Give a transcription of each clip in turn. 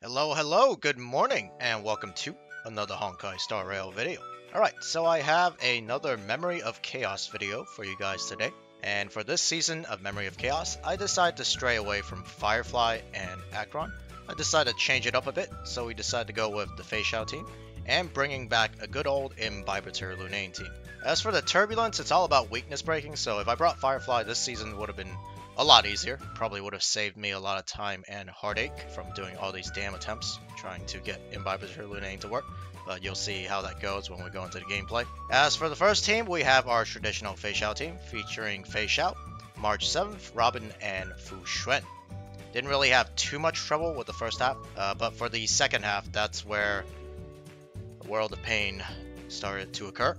Hello, good morning, and welcome to another Honkai Star Rail video. Alright, so I have another Memory of Chaos video for you guys today. And for this season of Memory of Chaos, I decided to stray away from Firefly and Akron. I decided to change it up a bit, so we decided to go with the Fei Xiao team, and bringing back a good old Imbibitor Lunane team. As for the Turbulence, it's all about weakness breaking, so if I brought Firefly this season would have been a lot easier. Probably would have saved me a lot of time and heartache from doing all these damn attempts trying to get Imbibitor Lunane to work. But you'll see how that goes when we go into the gameplay. As for the first team, we have our traditional Fei Xiao team featuring Fei Xiao, March 7th, Robin, and Fu Xuan. Didn't really have too much trouble with the first half, but for the second half, that's where the world of pain started to occur.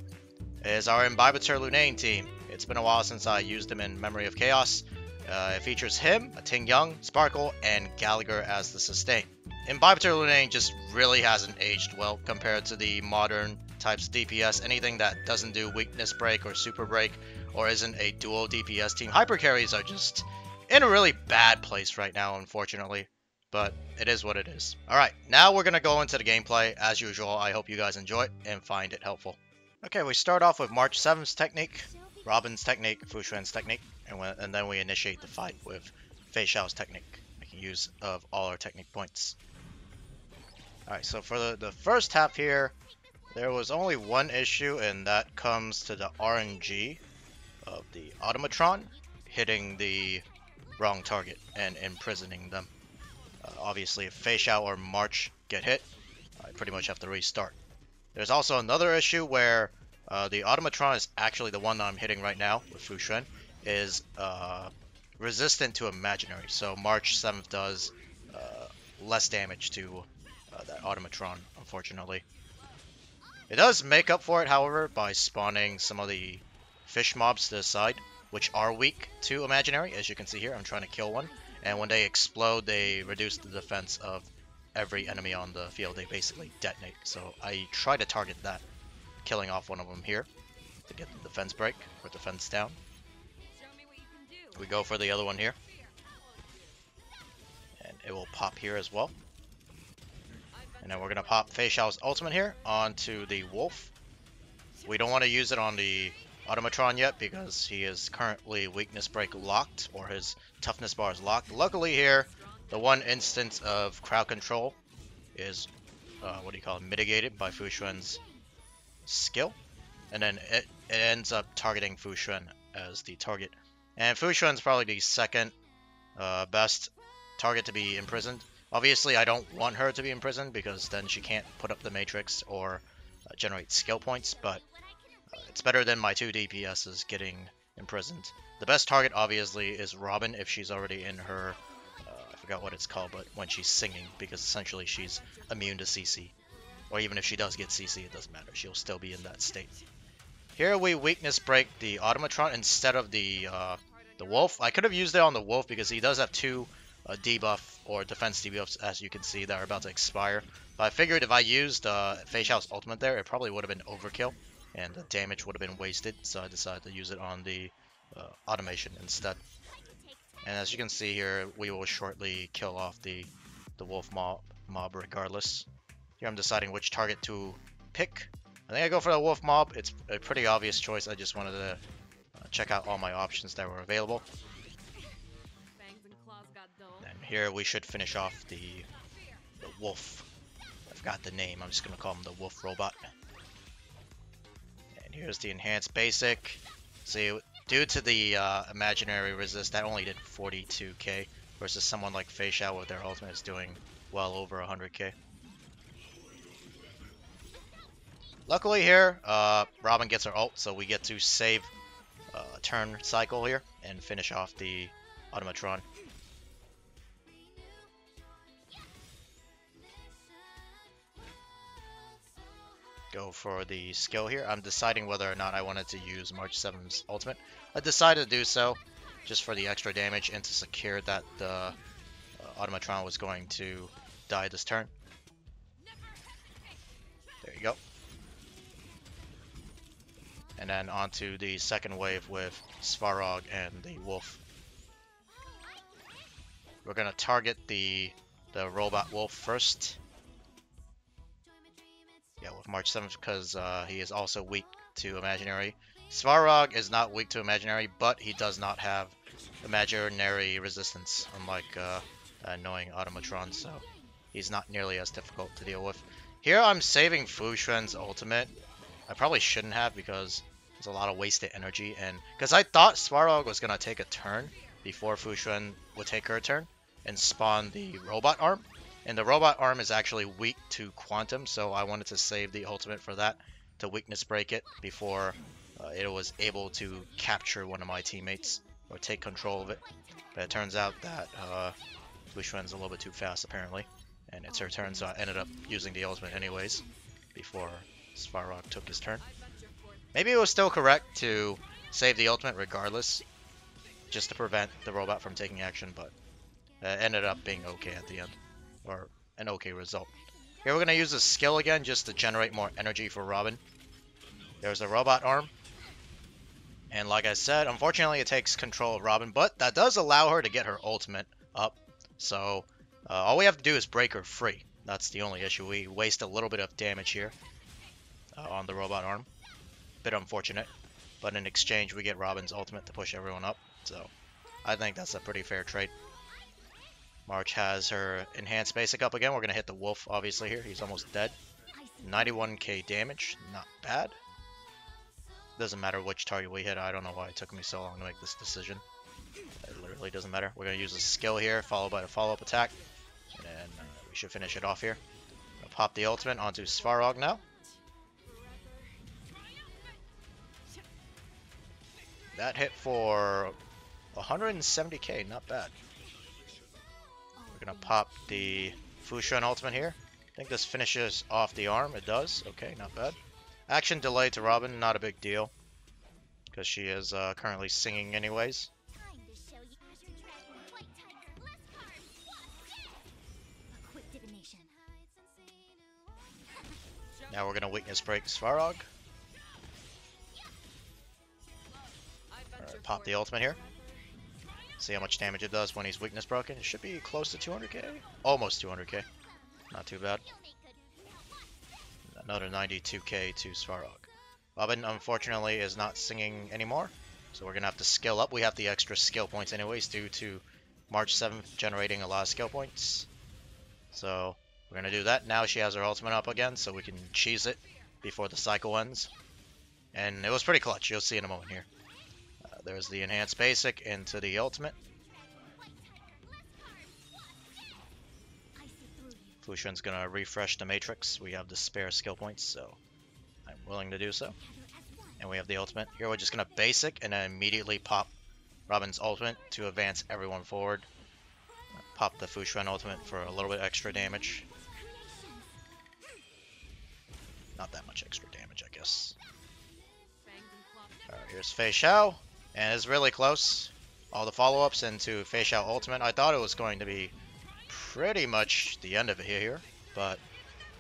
It is our Imbibitor Lunane team. It's been a while since I used him in Memory of Chaos. It features him, a Ting Young, Sparkle, and Gallagher as the sustain. Imbibitor Lunane just really hasn't aged well compared to the modern types of DPS. Anything that doesn't do weakness break or super break or isn't a dual DPS team. Hyper carries are just in a really bad place right now, unfortunately. But it is what it is. Alright, now we're going to go into the gameplay. As usual, I hope you guys enjoy it and find it helpful. Okay, we start off with March 7th's technique, Robin's technique, Fu Xuan's technique, and then we initiate the fight with Fei Xiao's technique, making use of all our technique points. Alright, so for the first half here, there was only one issue, and that comes to the RNG of the Automatron hitting the wrong target and imprisoning them. Obviously, if Fei Xiao or March get hit, I pretty much have to restart. There's also another issue where the Automatron is actually the one that I'm hitting right now with Fu Xuan, is resistant to imaginary. So March 7th does less damage to that Automatron, unfortunately. It does make up for it, however, by spawning some of the fish mobs to the side, which are weak to imaginary. As you can see here, I'm trying to kill one. And when they explode, they reduce the defense of every enemy on the field. They basically detonate. So I try to target that, killing off one of them here to get the defense break or defense down. We go for the other one here, and it will pop here as well. And then we're going to pop Fei Xiao's ultimate here onto the wolf. We don't want to use it on the Automatron yet because he is currently weakness break locked, or his toughness bar is locked. Luckily here, the one instance of crowd control is mitigated by Fu Xuan's skill, and then it ends up targeting Fu Xuan as the target. And Fu Xuan's probably the second best target to be imprisoned. Obviously, I don't want her to be imprisoned because then she can't put up the matrix or generate skill points, but it's better than my two DPSs getting imprisoned. The best target, obviously, is Robin if she's already in her, I forgot what it's called, but when she's singing, because essentially she's immune to CC. Or even if she does get CC, it doesn't matter. She'll still be in that state. Here we weakness break the Automatron instead of the wolf. I could have used it on the wolf because he does have two debuff or defense debuffs, as you can see, that are about to expire. But I figured if I used Fei Xiao's ultimate there, it probably would have been overkill, and the damage would have been wasted. So I decided to use it on the automation instead. And as you can see here, we will shortly kill off the wolf mob regardless. Here I'm deciding which target to pick. I think I go for the wolf mob. It's a pretty obvious choice. I just wanted to check out all my options that were available. And here we should finish off the wolf. I forgot the name. I'm just going to call him the wolf robot. And here's the enhanced basic. See, due to the imaginary resist, that only did 42k versus someone like Fei Xiao with their ultimate is doing well over 100k. Luckily here, Robin gets her ult, so we get to save a turn cycle here and finish off the Automatron. Go for the skill here. I'm deciding whether or not I wanted to use March 7's ultimate. I decided to do so just for the extra damage and to secure that the Automatron was going to die this turn. There you go. And then onto the second wave with Svarog and the wolf. We're going to target the the Robot Wolf first. Yeah, with March 7th because he is also weak to Imaginary. Svarog is not weak to Imaginary, but he does not have Imaginary resistance, unlike annoying Automatron, so he's not nearly as difficult to deal with. Here I'm saving Fu Xuan's ultimate. I probably shouldn't have because there's a lot of wasted energy, and because I thought Svarog was going to take a turn before Fu Xuan would take her turn and spawn the robot arm. And the robot arm is actually weak to Quantum, so I wanted to save the ultimate for that to weakness break it before it was able to capture one of my teammates or take control of it. But it turns out that Fu Xuan's a little bit too fast apparently, and it's her turn, so I ended up using the ultimate anyways before Svarog took his turn. Maybe it was still correct to save the ultimate regardless, just to prevent the robot from taking action, but it ended up being okay at the end, or an okay result. Here we're going to use a skill again just to generate more energy for Robin. There's a robot arm. And like I said, unfortunately it takes control of Robin, but that does allow her to get her ultimate up. So all we have to do is break her free. That's the only issue. We waste a little bit of damage here on the robot arm. Bit unfortunate. But in exchange we get Robin's ultimate to push everyone up. So I think that's a pretty fair trade. March has her enhanced basic up again. We're going to hit the wolf obviously here. He's almost dead. 91k damage. Not bad. Doesn't matter which target we hit. I don't know why it took me so long to make this decision. It literally doesn't matter. We're going to use a skill here, followed by a follow-up attack. And then we should finish it off here. I'll pop the ultimate onto Svarog now. That hit for 170k, not bad. We're going to pop the Fu Xuan ultimate here. I think this finishes off the arm. It does. Okay, not bad. Action delay to Robin, not a big deal, because she is currently singing anyways. Now we're going to weakness break Svarog. Alright, pop the ultimate here. See how much damage it does when he's weakness broken. It should be close to 200k. Almost 200k. Not too bad. Another 92k to Svarog. Robin, unfortunately, is not singing anymore, so we're going to have to skill up. We have the extra skill points anyways due to March 7th generating a lot of skill points. So we're going to do that. Now she has her ultimate up again, so we can cheese it before the cycle ends. And it was pretty clutch. You'll see in a moment here. There's the enhanced basic into the ultimate. Fu Xuan's gonna refresh the matrix. We have the spare skill points, so I'm willing to do so. And we have the ultimate. Here we're just gonna basic and then immediately pop Robin's ultimate to advance everyone forward. Pop the Fu Xuan ultimate for a little bit extra damage. Not that much extra damage, I guess. Alright, here's Fei Xiao. And it's really close. All the follow-ups into Fei Xiao ultimate. I thought it was going to be pretty much the end of it here, but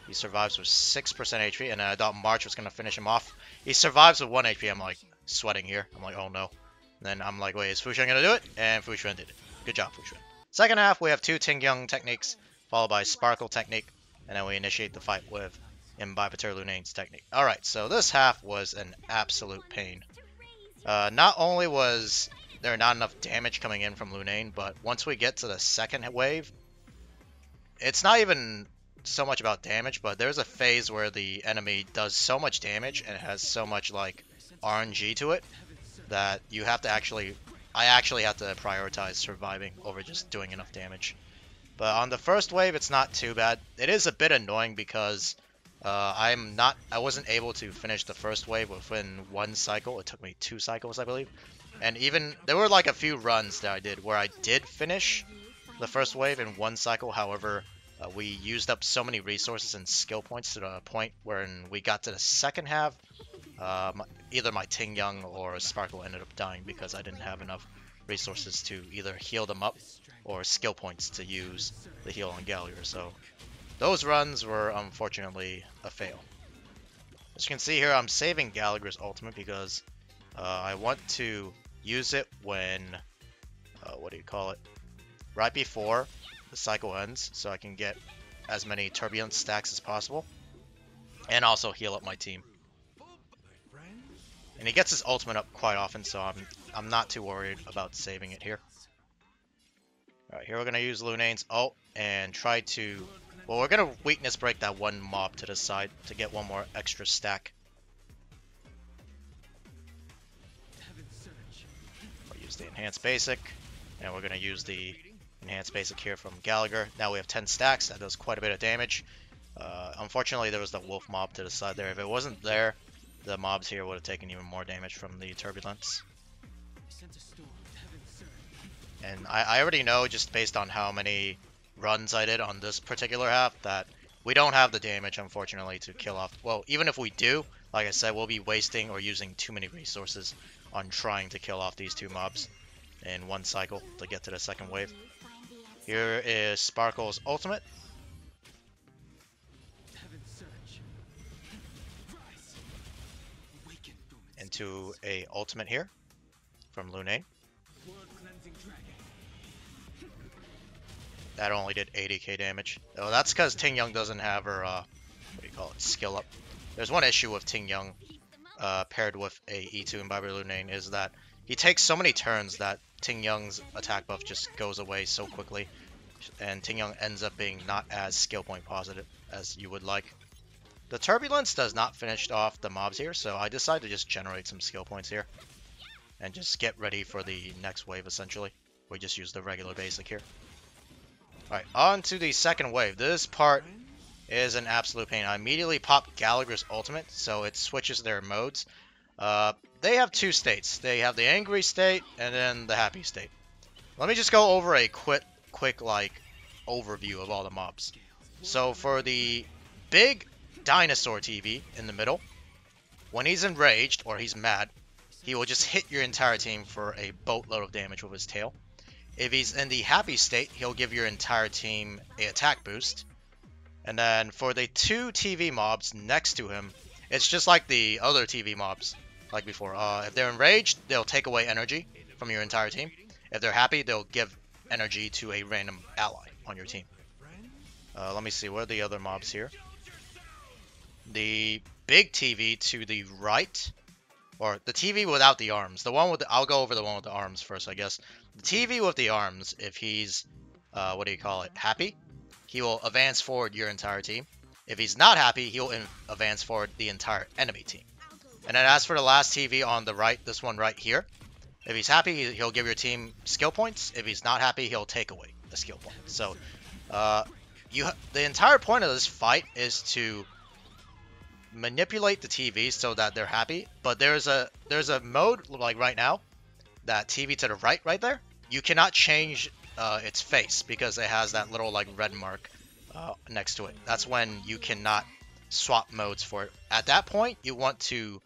he survives with 6% HP, and I thought March was going to finish him off. He survives with 1 HP. I'm like sweating here. I'm like, oh no. And then I'm like, wait, is Fu Xuan going to do it? And Fu Xuan did it. Good job, Fu Xuan. Second half, we have 2 Ting Yang techniques, followed by Sparkle technique, and then we initiate the fight with Imbibitor Lunane's technique. Alright, so this half was an absolute pain. Not only was there not enough damage coming in from Lunane, but once we get to the second wave, it's not even so much about damage, but there's a phase where the enemy does so much damage and has so much like RNG to it that you have to I actually have to prioritize surviving over just doing enough damage. But on the first wave, it's not too bad. It is a bit annoying because I wasn't able to finish the first wave within 1 cycle. It took me 2 cycles, I believe. And even there were like a few runs that I did where I did finish the first wave in 1 cycle. However, we used up so many resources and skill points to the point where we got to the second half, either my Ting Yang or Sparkle ended up dying because I didn't have enough resources to either heal them up or skill points to use the heal on Gallagher. So those runs were unfortunately a fail. As you can see here, I'm saving Gallagher's ultimate because I want to use it when, right before the cycle ends so I can get as many turbulence stacks as possible. And also heal up my team. And he gets his ultimate up quite often, so I'm not too worried about saving it here. Alright, here we're going to use Lunane's ult and try to... Well, we're going to weakness break that one mob to the side to get one more extra stack. We'll use the enhanced basic, and we're going to use the enhanced basic here from Gallagher. Now we have 10 stacks, that does quite a bit of damage. Unfortunately, there was the wolf mob to the side there. If it wasn't there, the mobs here would have taken even more damage from the turbulence. And I already know, just based on how many runs I did on this particular half, that we don't have the damage, unfortunately, to kill off. Well, even if we do, like I said, we'll be wasting or using too many resources on trying to kill off these two mobs in one cycle to get to the second wave. Here is Sparkle's ultimate. Into a ultimate here from Lunane. That only did 80k damage. Oh, that's because Ting Young doesn't have her, what do you call it, skill up. There's one issue with Ting Young paired with a E2 Imbiber Lunane is that he takes so many turns that Ting Young's attack buff just goes away so quickly. And Ting Young ends up being not as skill point positive as you would like. The Turbulence does not finish off the mobs here, so I decided to just generate some skill points here. And just get ready for the next wave, essentially. We just use the regular basic here. Alright, on to the second wave. This part is an absolute pain. I immediately pop Gallagher's ultimate, so it switches their modes. They have two states. They have the angry state, and then the happy state. Let me just go over a quick overview of all the mobs. So for the big dinosaur TV in the middle, when he's enraged or he's mad, he will just hit your entire team for a boatload of damage with his tail. If he's in the happy state, he'll give your entire team an attack boost. And then for the two TV mobs next to him, it's just like the other TV mobs like before. If they're enraged, they'll take away energy from your entire team. If they're happy, they'll give energy to a random ally on your team. Let me see, what are the other mobs here? The big TV to the right, or the TV without the arms. The one with the, I'll go over the one with the arms first, I guess. The TV with the arms, if he's, what do you call it, happy, he will advance forward your entire team. If he's not happy, he'll advance forward the entire enemy team. And then as for the last TV on the right, this one right here, if he's happy, he'll give your team skill points. If he's not happy, he'll take away the skill point. So, the entire point of this fight is to manipulate the TV so that they're happy. But there's a mode like right now, that TV to the right there, you cannot change its face because it has that little like red mark next to it. That's when you cannot swap modes for it. At that point, you want to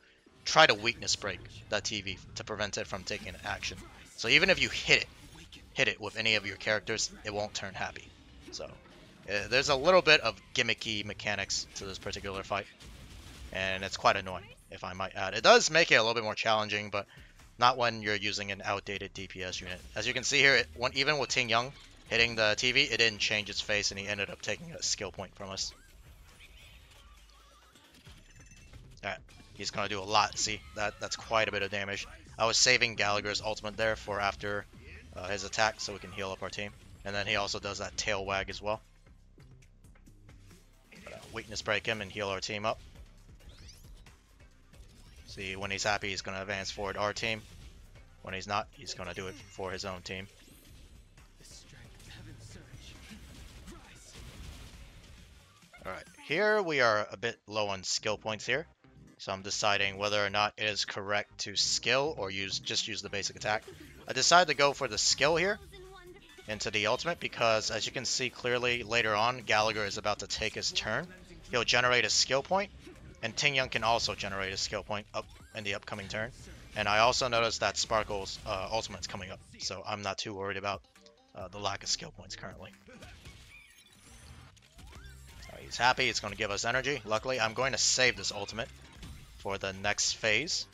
try to weakness break that TV to prevent it from taking action. So even if you hit it with any of your characters, it won't turn happy. So there's a little bit of gimmicky mechanics to this particular fight, and it's quite annoying, if I might add. It does make it a little bit more challenging, but not when you're using an outdated DPS unit. As you can see here, even with Ting Young hitting the TV, it didn't change its face, and he ended up taking a skill point from us. Alright, he's going to do a lot. See, that's quite a bit of damage. I was saving Gallagher's ultimate there for after his attack so we can heal up our team. And then he also does that tail wag as well. Weakness break him and heal our team up. See, when he's happy, he's going to advance forward our team. When he's not, he's going to do it for his own team. Alright, here we are a bit low on skill points here. So I'm deciding whether or not it is correct to skill or just use the basic attack. I decided to go for the skill here into the ultimate because, as you can see clearly later on, Gallagher is about to take his turn. He'll generate a skill point, and Ting Young can also generate a skill point up in the upcoming turn. And I also noticed that Sparkle's ultimate's coming up, so I'm not too worried about the lack of skill points currently. Alright, he's happy, it's going to give us energy. Luckily, I'm going to save this ultimate for the next phase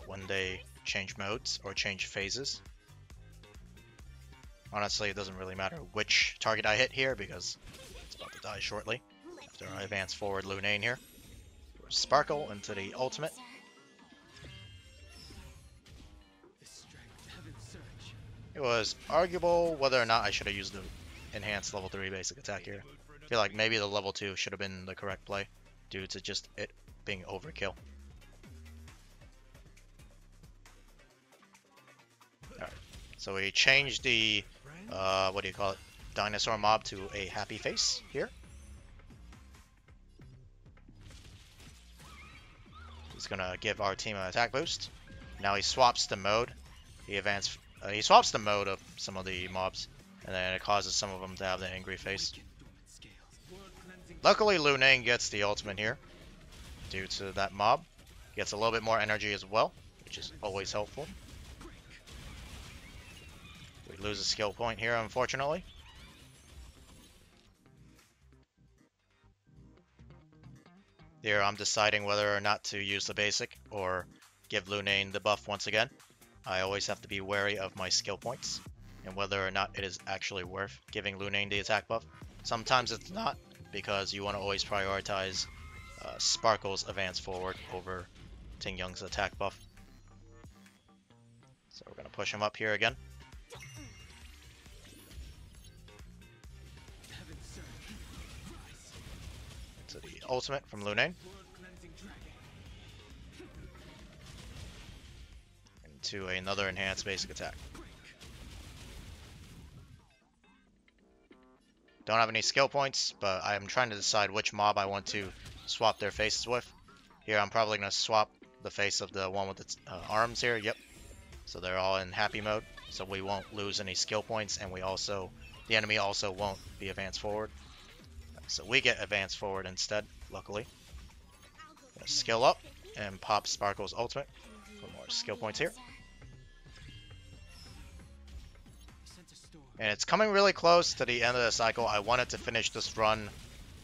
when they change modes or change phases. Honestly, it doesn't really matter which target I hit here because it's about to die shortly. After I advance forward Lunane here. Sparkle into the ultimate. It was arguable whether or not I should have used the enhanced level 3 basic attack here. I feel like maybe the level 2 should have been the correct play due to just it being overkill. Alright, so we changed the, what do you call it, dinosaur mob to a happy face here. He's gonna give our team an attack boost. Now he swaps the mode. He swaps the mode of some of the mobs, and then it causes some of them to have the angry face. Luckily, Lunane gets the ultimate here due to that mob. Gets a little bit more energy as well, which is always helpful. We lose a skill point here, unfortunately. Here, I'm deciding whether or not to use the basic or give Lunane the buff once again. I always have to be wary of my skill points and whether or not it is actually worth giving Lunane the attack buff. Sometimes it's not, because you want to always prioritize Sparkle's advance forward over Ting Yung's attack buff. So we're going to push him up here again. To the ultimate from Lunane. To another enhanced basic attack. Don't have any skill points, but I'm trying to decide which mob I want to swap their faces with. Here I'm probably going to swap the face of the one with its arms here. Yep. So they're all in happy mode, so we won't lose any skill points, and the enemy also won't be advanced forward. So we get advanced forward instead, luckily. Gonna skill up and pop Sparkle's ultimate for more skill points here. And it's coming really close to the end of the cycle. I wanted to finish this run,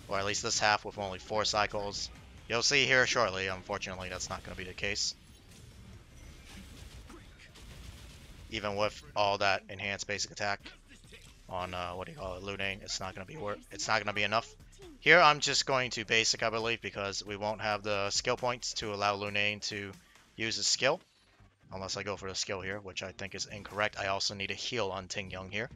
or at least this half, with only 4 cycles. You'll see here shortly. Unfortunately, that's not going to be the case. Even with all that enhanced basic attack on what do you call it, Lunane, it's not going to be enough. Here, I'm just going to basic, I believe, because we won't have the skill points to allow Lunane to use his skill. Unless I go for the skill here, which I think is incorrect. I also need a heal on Ting Yung here.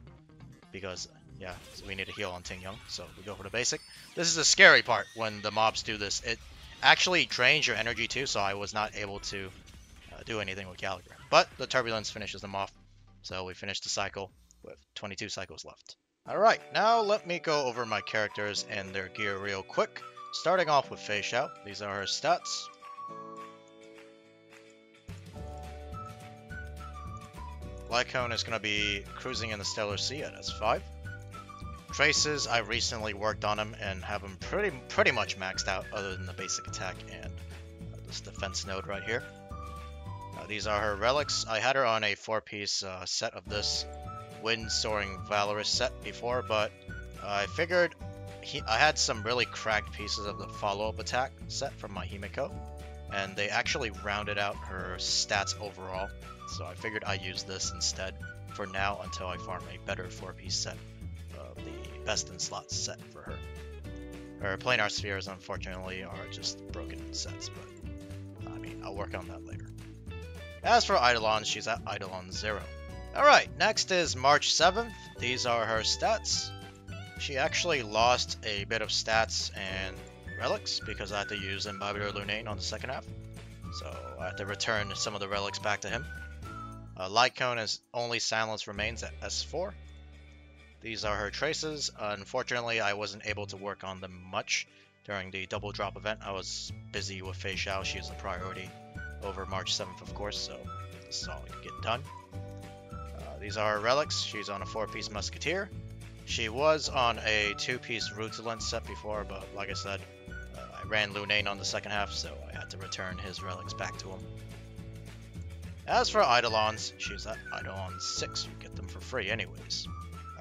Because, yeah, so we need a heal on Ting Yung. So we go for the basic. This is the scary part when the mobs do this. It actually drains your energy too, so I was not able to do anything with Gallagher. But the Turbulence finishes them off. So we finished the cycle with 22 cycles left. Alright, now let me go over my characters and their gear real quick. Starting off with Fei Xiao. These are her stats. Lycone is going to be cruising in the Stellar Sea at S5. Traces, I recently worked on him and have him pretty much maxed out, other than the basic attack and this defense node right here. These are her relics. I had her on a 4-piece set of this Wind Soaring Valorous set before, but I figured I had some really cracked pieces of the follow-up attack set from my Himiko, and they actually rounded out her stats overall. So I figured I'd use this instead for now until I farm a better 4-piece set of the best in slots set for her. Her planar spheres, unfortunately, are just broken sets, but I mean, I'll work on that later. As for Eidolon, she's at Eidolon 0. Alright, next is March 7th. These are her stats. She actually lost a bit of stats and relics because I had to use Imbibitor Lunane on the second half. So I had to return some of the relics back to him. Light Cone is only Silence remains at S4. These are her traces. Unfortunately, I wasn't able to work on them much during the double drop event. I was busy with Fei Xiao. She is a priority over March 7th, of course, so this is all I could get done. These are her relics. She's on a 4-piece Musketeer. She was on a 2-piece Rutilant set before, but like I said, I ran Lunane on the second half, so I had to return his relics back to him. As for Eidolons, she's at Eidolon 6. You get them for free anyways.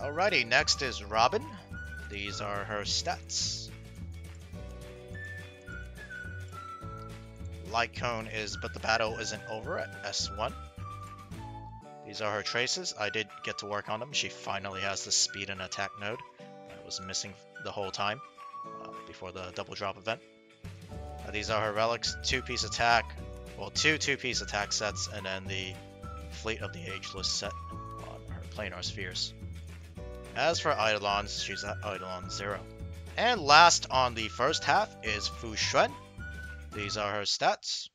Alrighty, next is Robin. These are her stats. Light Cone is But the Battle Isn't Over at S1. These are her traces. I did get to work on them. She finally has the speed and attack node. That was missing the whole time before the double drop event. These are her relics. 2-piece attack. Well, two-piece attack sets, and then the Fleet of the Ageless set on her planar spheres. As for Eidolons, she's at Eidolon 0. And last on the first half is Fu Xuan. These are her stats.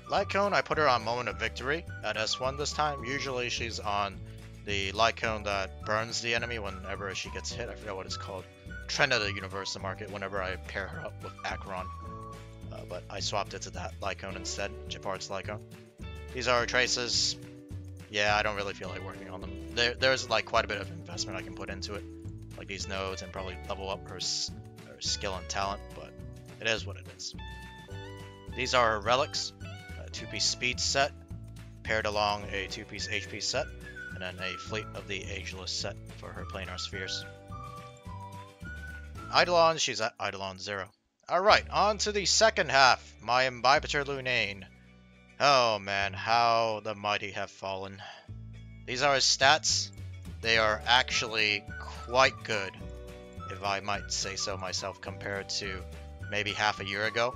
Lycone, I put her on Moment of Victory at S1 this time. Usually she's on the Lycone that burns the enemy whenever she gets hit. I forgot what it's called. Trend of the Universal Market whenever I pair her up with Acheron. But I swapped it to that Lycone instead. Gepard's Lycone. These are her traces. Yeah, I don't really feel like working on them. There's like quite a bit of investment I can put into it. Like these nodes and probably level up her skill and talent. But it is what it is. These are her relics. 2-piece speed set, paired along a 2-piece HP set, and then a Fleet of the Ageless set for her planar spheres. Eidolon, she's at Eidolon 0. Alright, on to the second half, my Imbibitor Lunane. Oh man, how the mighty have fallen. These are his stats. They are actually quite good, if I might say so myself, compared to maybe half a year ago.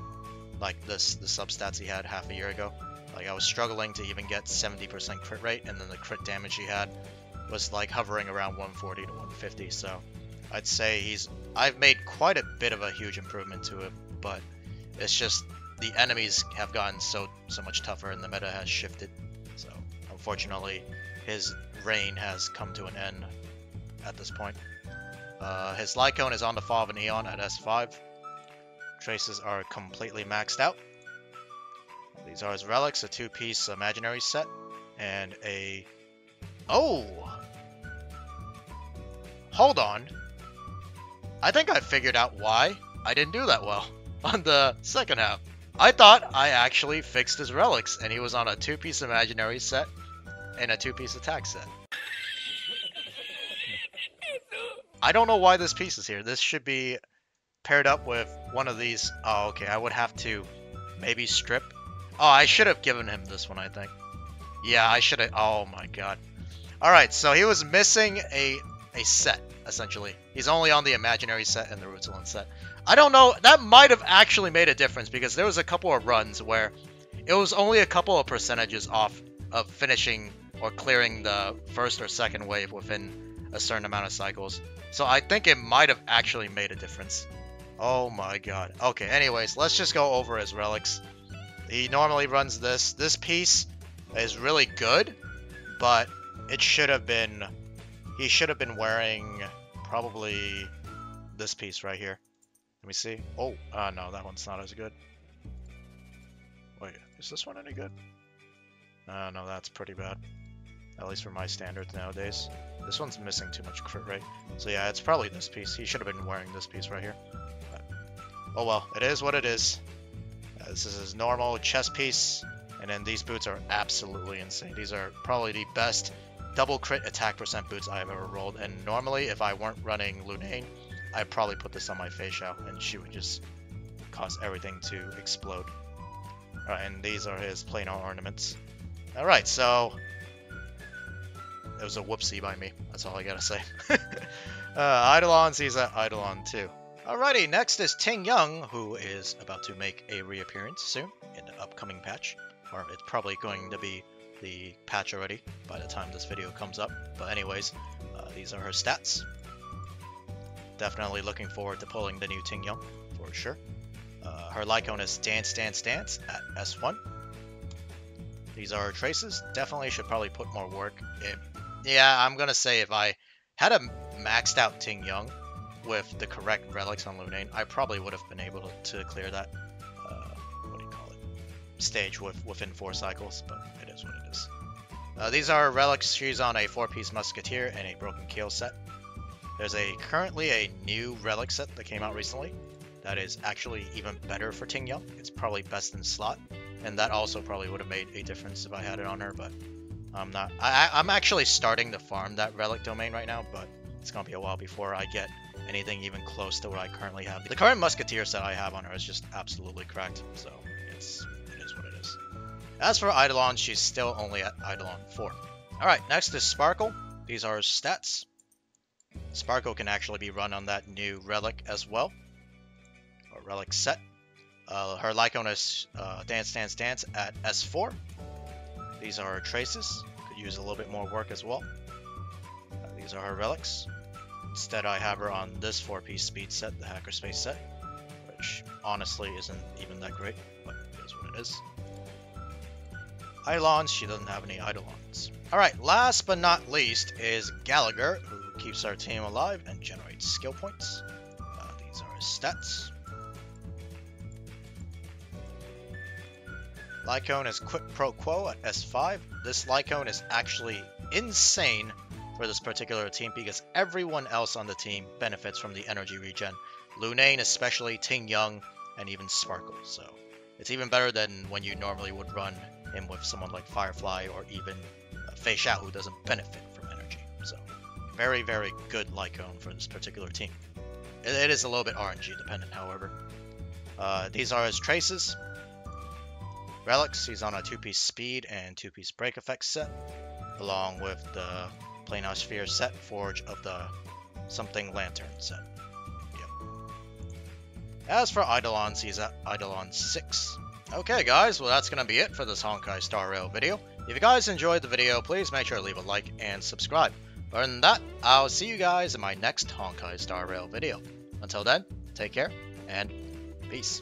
Like the substats he had half a year ago. Like I was struggling to even get 70% crit rate, and then the crit damage he had was like hovering around 140 to 150. So I'd say I've made quite a bit of a huge improvement to it, but it's just the enemies have gotten so much tougher and the meta has shifted. So unfortunately his reign has come to an end at this point. His Lycone is on the Fall of an Eon at S5. Traces are completely maxed out. These are his relics, a 2-piece imaginary set, and a... Oh! Hold on. I think I figured out why I didn't do that well on the second half. I thought I actually fixed his relics, and he was on a 2-piece imaginary set and a 2-piece attack set. I don't know why this piece is here. This should be paired up with one of these. Oh, okay. I would have to maybe strip. Oh, I should have given him this one, I think. Yeah, I should have. Oh my god. Alright, so he was missing a set, essentially. He's only on the imaginary set and the Rutulent set. I don't know. That might have actually made a difference, because there was a couple of runs where it was only a couple of percentages off of finishing or clearing the first or second wave within a certain amount of cycles. So I think it might have actually made a difference. Oh my god. Okay, anyways, let's just go over his relics. He normally runs this. This piece is really good, but it should have been... He should have been wearing probably this piece right here. Let me see. Oh, no, that one's not as good. Wait, is this one any good? No, that's pretty bad. At least for my standards nowadays. This one's missing too much crit rate. So yeah, it's probably this piece. He should have been wearing this piece right here. Oh well, it is what it is. This is his normal chest piece, and then these boots are absolutely insane. These are probably the best double crit attack percent boots I have ever rolled, and normally if I weren't running Lunane, I'd probably put this on my Fei-Xiao, and she would just cause everything to explode. Alright, and these are his planar ornaments. Alright, so... It was a whoopsie by me, that's all I gotta say. Eidolons, he's at Eidolon 2. Alrighty, next is Ting Young, who is about to make a reappearance soon in the upcoming patch. Or it's probably going to be the patch already by the time this video comes up. But anyways, these are her stats. Definitely looking forward to pulling the new Ting Young, for sure. Her Lycone is Dance, Dance, Dance at S1. These are her traces. Definitely should probably put more work in. Yeah, I'm gonna say if I had a maxed out Ting Young with the correct relics on Lunane, I probably would have been able to clear that, what do you call it, stage within 4 cycles, but it is what it is. These are relics. She's on a 4-piece Musketeer and a Broken Keel set. There's currently a new relic set that came out recently that is actually even better for Ting Young. It's probably best in slot, and that also probably would have made a difference if I had it on her, but I'm not. I'm actually starting to farm that relic domain right now, but it's gonna be a while before I get anything even close to what I currently have. The current Musketeer set I have on her is just absolutely cracked, so it is what it As for Eidolon, she's still only at Eidolon 4. Alright, next is Sparkle. These are her stats. Sparkle can actually be run on that new relic as well, or relic set. Her Lycone is Dance Dance Dance at S4. These are her traces. Could use a little bit more work as well. These are her relics. Instead, I have her on this 4-piece speed set, the Hackerspace set, which honestly isn't even that great, but it is what it is. Eidolons, she doesn't have any Eidolons. Alright, last but not least is Gallagher, who keeps our team alive and generates skill points. These are his stats. Lycone is Quid Pro Quo at S5. This Lycone is actually insane for this particular team because everyone else on the team benefits from the energy regen. Lunane especially, Ting Young, and even Sparkle. So it's even better than when you normally would run him with someone like Firefly or even Fei Xiao, who doesn't benefit from energy. So very, very good Lycone for this particular team. It is a little bit RNG dependent, however. These are his traces. Relics, he's on a 2-piece speed and 2-piece break effect set, along with the Planar Sphere set, Forge of the Something Lantern set. Yep. As for Eidolons, he's at Eidolon 6. Okay guys, well that's going to be it for this Honkai Star Rail video. If you guys enjoyed the video, please make sure to leave a like and subscribe. Other than that, I'll see you guys in my next Honkai Star Rail video. Until then, take care, and peace.